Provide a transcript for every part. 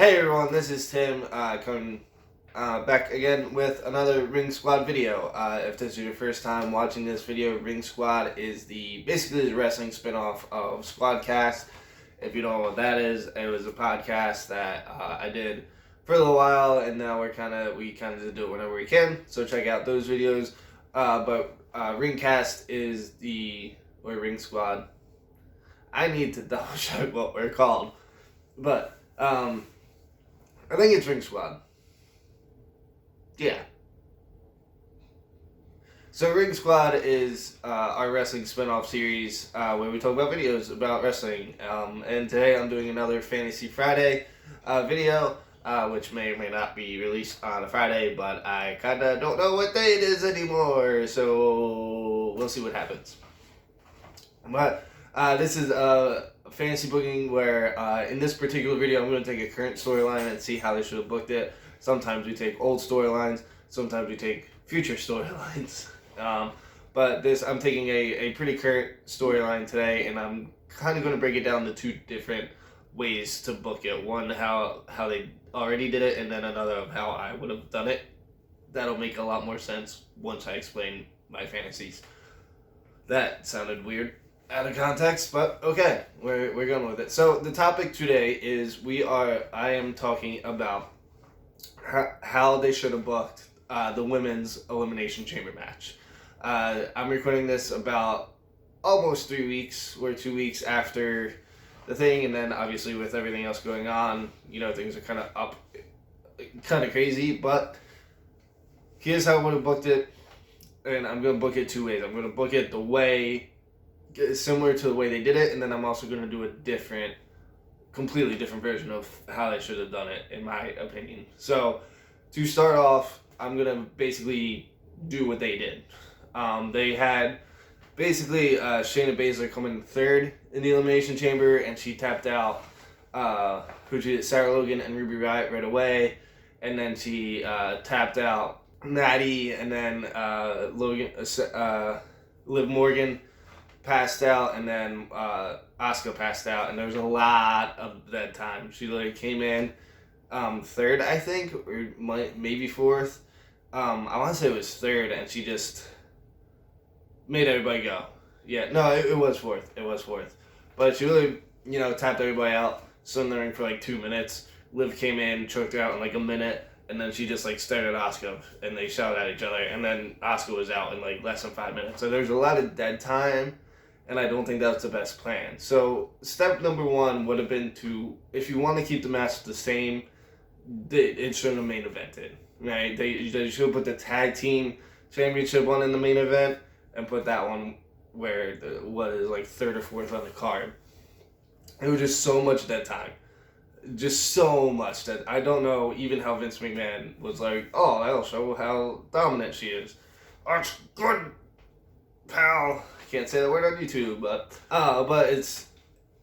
Hey everyone, this is Tim coming back again with another Ring Squad video. If this is your first time watching this video, Ring Squad is basically the wrestling spinoff of Squadcast. If you don't know what that is, it was a podcast that I did for a little while, and now we kind of just do it whenever we can. So check out those videos. But Ringcast is or Ring Squad. I need to double check what we're called, but I think it's Ring Squad. Yeah. So Ring Squad is our wrestling spinoff series where we talk about videos about wrestling. And today I'm doing another Fantasy Friday video, which may or may not be released on a Friday, but I kind of don't know what day it is anymore, so we'll see what happens. But this is a fantasy booking where in this particular video I'm going to take a current storyline and see how they should have booked it. Sometimes we take old storylines, sometimes we take future storylines. But I'm taking a pretty current storyline today, and I'm kind of going to break it down to two different ways to book it. One, how they already did it, and then another of how I would have done it. That'll make a lot more sense once I explain my fantasies. That sounded weird out of context, but okay, we're going with it. So the topic today is I am talking about how they should have booked the women's Elimination Chamber match. I'm recording this about almost 3 weeks. We're 2 weeks after the thing, and then obviously with everything else going on, things are kind of crazy, but here's how I would have booked it, and I'm going to book it two ways. I'm going to book it the way similar to the way they did it, and then I'm also going to do a completely different version of how they should have done it, in my opinion. So, to start off, I'm going to basically do what they did. They had basically Shayna Baszler come in third in the Elimination Chamber, and she tapped out Sarah Logan and Ruby Riott right away, and then she tapped out Natty, and then Liv Morgan passed out, and then Asuka passed out, and there was a lot of that time. She came in third, I think, or maybe fourth. I want to say it was third, and she just made everybody go. Yeah, no, it was fourth. It was fourth, but she really, tapped everybody out. Stood in the ring for 2 minutes. Liv came in, choked her out in a minute, and then she just stared at Asuka, and they shouted at each other, and then Asuka was out in less than 5 minutes. So there's a lot of dead time, and I don't think that's the best plan. So step number one would have been if you want to keep the match the same, it shouldn't have main evented. Right? They should have put the tag team championship one in the main event and put that one where it was third or fourth on the card. It was just so much dead time. Just so much that I don't know even how Vince McMahon was oh, that'll show how dominant she is. That's good, pal. I can't say that word on YouTube, but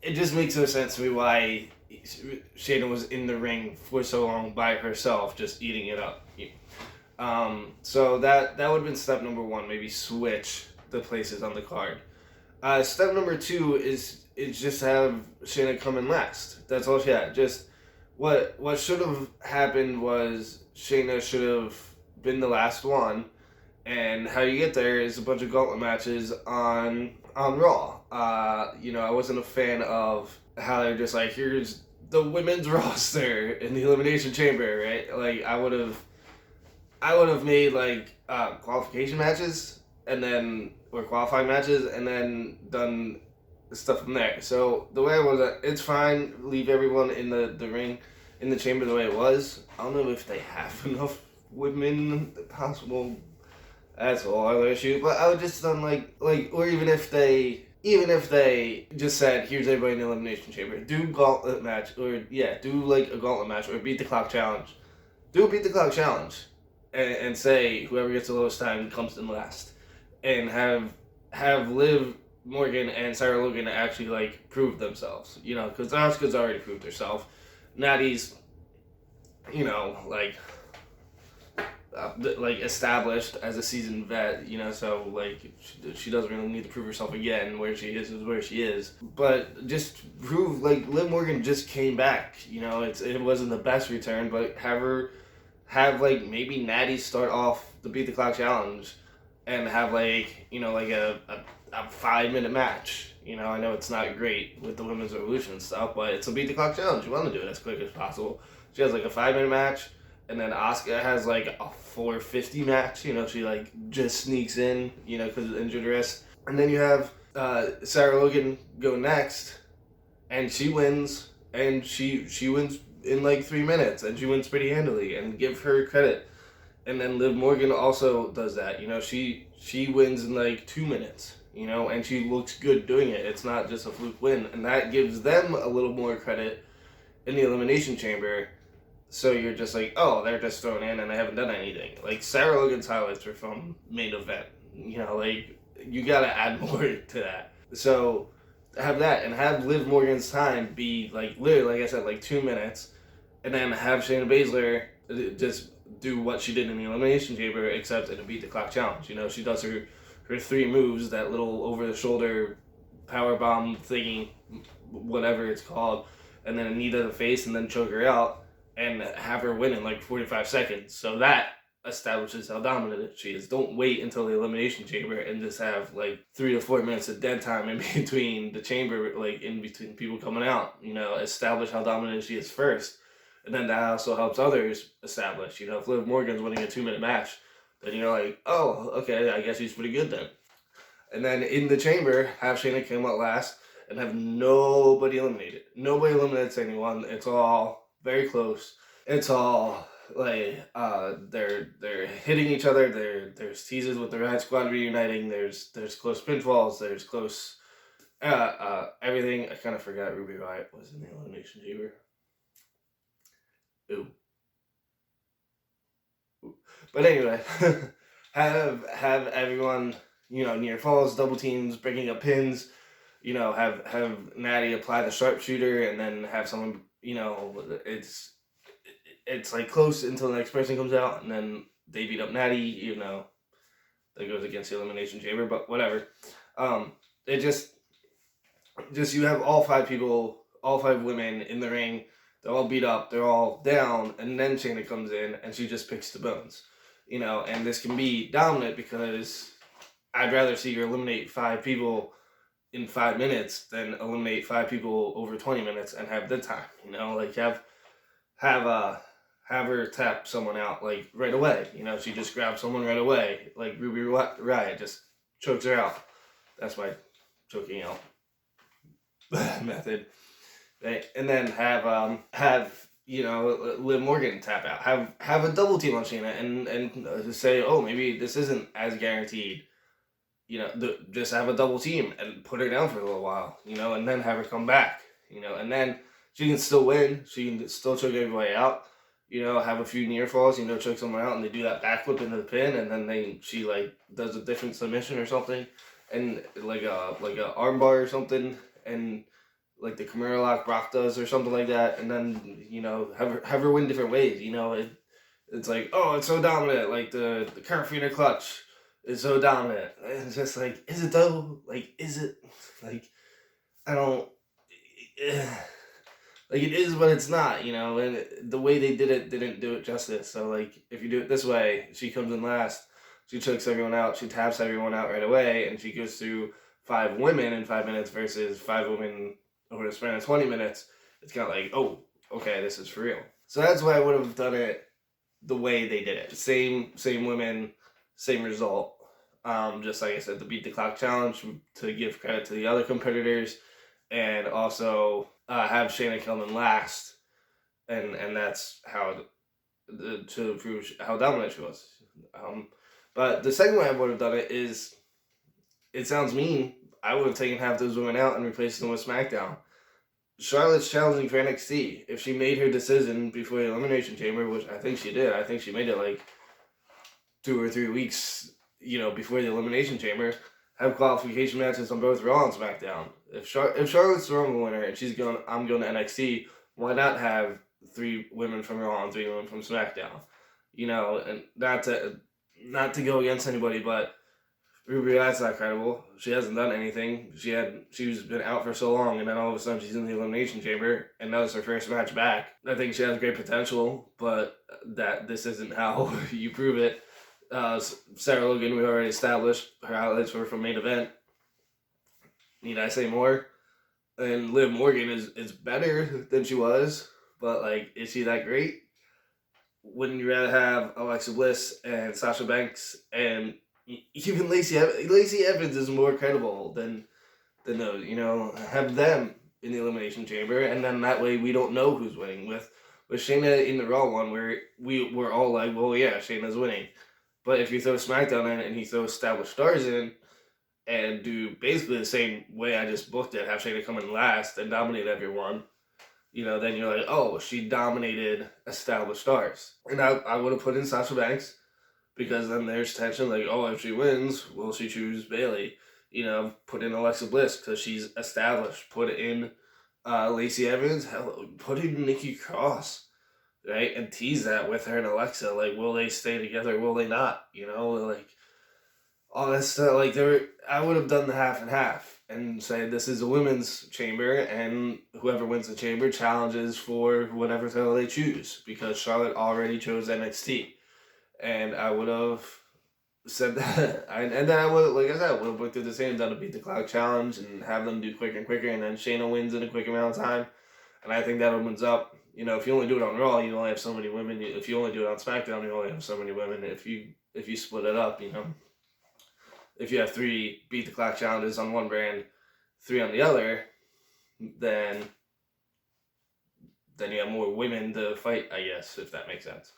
it just makes no sense to me why Shayna was in the ring for so long by herself, just eating it up. So that would have been step number one. Maybe switch the places on the card. Step number two is just have Shayna come in last. That's all she had. Just what should have happened was Shayna should have been the last one, and how you get there is a bunch of gauntlet matches on Raw. I wasn't a fan of how they're just here's the women's roster in the Elimination Chamber, right? I would have made qualification matches or qualifying matches, and then done stuff from there. So the way I was, it's fine. Leave everyone in the ring, in the chamber the way it was. I don't know if they have enough women possible. That's a whole other issue. But I would just done or even if they just said, here's everybody in the Elimination Chamber, do gauntlet match, or do a gauntlet match, or beat the clock challenge. Do a beat the clock challenge, and say whoever gets the lowest time comes in last, and have Liv Morgan and Sarah Logan actually prove themselves, because Asuka's already proved herself. Natty's, like established as a seasoned vet, so like she doesn't really need to prove herself again. Where she is where she is. But just prove like Liv Morgan just came back. It wasn't the best return, but have like maybe Natty start off the beat the clock challenge, and have like like a 5 minute match. I know it's not great with the women's revolution and stuff, but it's a beat the clock challenge. You want to do it as quick as possible. She has like a 5 minute match, and then Asuka has like a 4:50 match. She like just sneaks in, because of the injured wrist. And then you have Sarah Logan go next, and she wins, and she wins in like 3 minutes, and she wins pretty handily, and give her credit. And then Liv Morgan also does that. She wins in like 2 minutes. And she looks good doing it. It's not just a fluke win, and that gives them a little more credit in the Elimination Chamber. So you're just like, oh, they're just thrown in and they haven't done anything. Like Sarah Logan's highlights are from main event. Like you gotta add more to that. So have that, and have Liv Morgan's time be like literally, like I said, like 2 minutes, and then have Shayna Baszler just do what she did in the Elimination Chamber, except in a beat the clock challenge. She does her 3 moves, that little over the shoulder power bomb thingy, whatever it's called, and then a knee to the face, and then choke her out, and have her win in like 45 seconds. So that establishes how dominant she is. Don't wait until the Elimination Chamber and just have like 3 to 4 minutes of dead time in between the chamber, like in between people coming out. Establish how dominant she is first. And then that also helps others establish. If Liv Morgan's winning a 2 minute match, then you're like, oh, okay, I guess he's pretty good then. And then in the chamber, have Shayna come out last and have nobody eliminated. Nobody eliminates anyone. It's all very close. It's all like they're hitting each other. There's teases with the Riot Squad reuniting. There's close pinfalls. There's close everything. I kind of forgot Ruby Riot was in the Elimination Chamber. Ooh. But anyway, have everyone near falls, double teams, breaking up pins. Have Natty apply the sharpshooter, and then have someone. It's like close until the next person comes out, and then they beat up Natty. That goes against the Elimination Chamber, but whatever. It just you have all 5 people, all 5 women in the ring. They're all beat up, they're all down, and then Shayna comes in and she just picks the bones. And this can be dominant because I'd rather see her eliminate 5 people in 5 minutes than eliminate 5 people over 20 minutes and have the time. Like have her tap someone out like right away. She just grabs someone right away. Like Ruby Riot just chokes her out. That's my choking out method. And then have Liv Morgan tap out. Have a double team on Shayna and say, oh, maybe this isn't as guaranteed. Just have a double team and put her down for a little while. And then have her come back. And then she can still win. She can still choke everybody out. Have a few near falls. Choke someone out, and they do that backflip into the pin, and then she like does a different submission or something, and like a armbar or something, and like the Kimura lock Brock does or something like that, and then have her win different ways. It's like, oh, it's so dominant. Like the Carafina clutch is so dominant. And it's just like, is it though? Like, is it? Like, I don't. Like it is, but it's not. And the way they did it didn't do it justice. So like, if you do it this way, she comes in last. She chokes everyone out. She taps everyone out right away, and she goes through 5 women in 5 minutes versus 5 women over the span of 20 minutes. It's kind of like, oh, okay, this is for real. So that's why I would have done it the way they did it. Same women, same result. Just like I said, the beat the clock challenge to give credit to the other competitors, and also have Shayna come in last, and that's how to prove how dominant she was. But the second way I would have done it is, it sounds mean, I would have taken half those women out and replaced them with SmackDown. Charlotte's challenging for NXT. If she made her decision before the Elimination Chamber, which I think she did, I think she made it like 2 or 3 weeks, before the Elimination Chamber, have qualification matches on both Raw and SmackDown. If Charlotte's the Rumble winner and I'm going to NXT, why not have 3 women from Raw and 3 women from SmackDown? And not to go against anybody, but Ruby Riot's not credible. She hasn't done anything. She's been out for so long, and then all of a sudden she's in the Elimination Chamber, and that was her first match back. I think she has great potential, but that this isn't how you prove it. Sarah Logan, we already established her highlights were from main event. Need I say more? And Liv Morgan is better than she was, but like, is she that great? Wouldn't you rather have Alexa Bliss and Sasha Banks and even Lacey Evans is more credible than those. Have them in the Elimination Chamber, and then that way we don't know who's winning. With Shayna in the Raw one, where we were all like, well, yeah, Shayna's winning. But if you throw SmackDown in and you throw established stars in and do basically the same way I just booked it, have Shayna come in last and dominate everyone, then you're like, oh, she dominated established stars. And I would have put in Sasha Banks, because then there's tension, like, oh, if she wins, will she choose Bayley? Put in Alexa Bliss because she's established. Put in Lacey Evans. Hell, put in Nikki Cross, right? And tease that with her and Alexa. Like, will they stay together? Will they not? Like, all that stuff. Like, I would have done the half and half and say this is a women's chamber, and whoever wins the chamber challenges for whatever title they choose, because Charlotte already chose NXT. And I would have said that, and then I would, like I said, would have booked it the same, done a beat the clock challenge and have them do quicker and quicker, and then Shayna wins in a quick amount of time. And I think that opens up. If you only do it on Raw, you only have so many women. If you only do it on SmackDown, you only have so many women. If you split it up, if you have 3 beat the clock challenges on one brand, 3 on the other, then you have more women to fight, I guess, if that makes sense.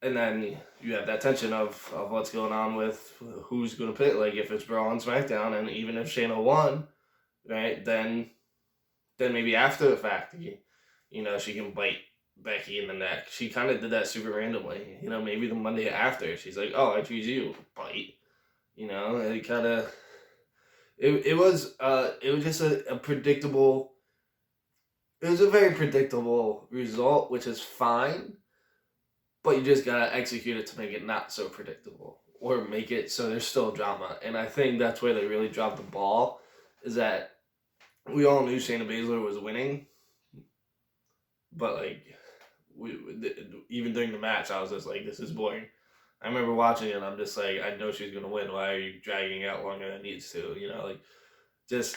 And then you have that tension of what's going on with who's going to pick. Like, if it's Raw and SmackDown, and even if Shayna won, right, then maybe after the fact, she can bite Becky in the neck. She kind of did that super randomly. Maybe the Monday after, she's like, oh, I choose you. Bite. It kind of... It was just a predictable... It was a very predictable result, which is fine. But you just gotta execute it to make it not so predictable, or make it so there's still drama. And I think that's where they really dropped the ball, is that we all knew Shayna Baszler was winning, but like, even during the match, I was just like, this is boring. I remember watching it, and I'm just like, I know she's gonna win. Why are you dragging it out longer than it needs to? Just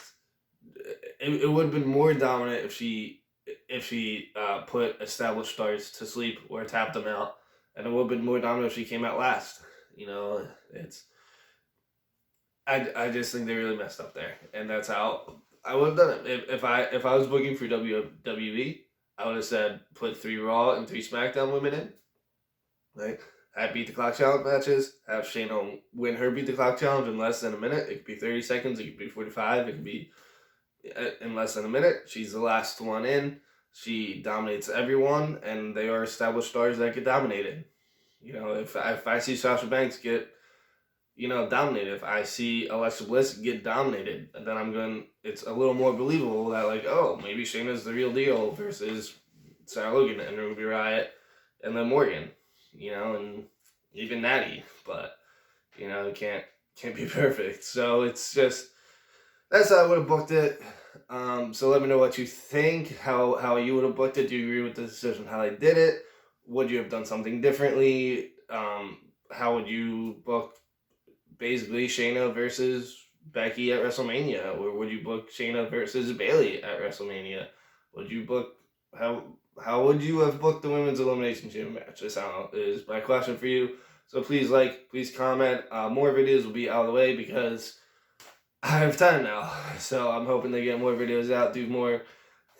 it would have been more dominant if she put established stars to sleep or tapped them out, and it would have been more dominant if she came out last. It's I just think they really messed up there, and that's how I would have done it. If I was booking for WWE, I would have said put 3 Raw and 3 SmackDown women in, right? Have beat the clock challenge matches. Have Shayna win her beat the clock challenge in less than a minute. It could be 30 seconds. It could be 45. It could be in less than a minute. She's the last one in. She dominates everyone, and they are established stars that get dominated. If I see Sasha Banks get, dominated, if I see Alexa Bliss get dominated, then it's a little more believable that, like, oh, maybe Shayna's the real deal versus Sarah Logan and Ruby Riott and then Morgan, and even Natty. But, it can't be perfect. So it's just, that's how I would have booked it. So let me know what you think, how you would have booked it. Do you agree with the decision, how they did it? Would you have done something differently? How would you book basically Shayna versus Becky at WrestleMania? Or would you book Shayna versus Bayley at WrestleMania? Would you book, how would you have booked the Women's Elimination Chamber match? This is my question for you. So please please comment. More videos will be out of the way because I have time now, so I'm hoping to get more videos out, do more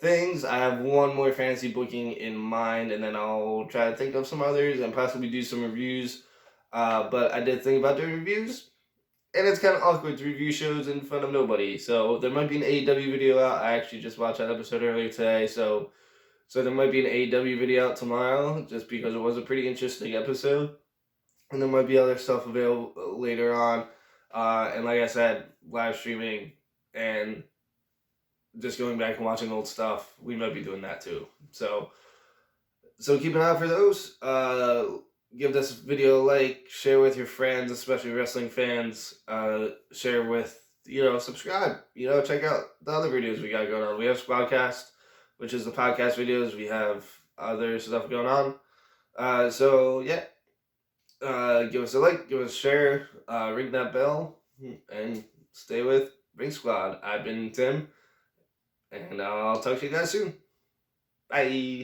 things. I have one more fantasy booking in mind, and then I'll try to think of some others and possibly do some reviews. But I did think about doing reviews, and it's kind of awkward to review shows in front of nobody. So there might be an AEW video out. I actually just watched that episode earlier today, so there might be an AEW video out tomorrow, just because it was a pretty interesting episode. And there might be other stuff available later on. And like I said, live streaming and just going back and watching old stuff, we might be doing that too. So keep an eye out for those. give this video a like, share with your friends, especially wrestling fans. Share with, subscribe. Check out the other videos we got going on. We have Squadcast, which is the podcast videos. We have other stuff going on. So yeah, give us a like, give us a share, ring that bell, and stay with Ring Squad. I've been Tim, and I'll talk to you guys soon. Bye.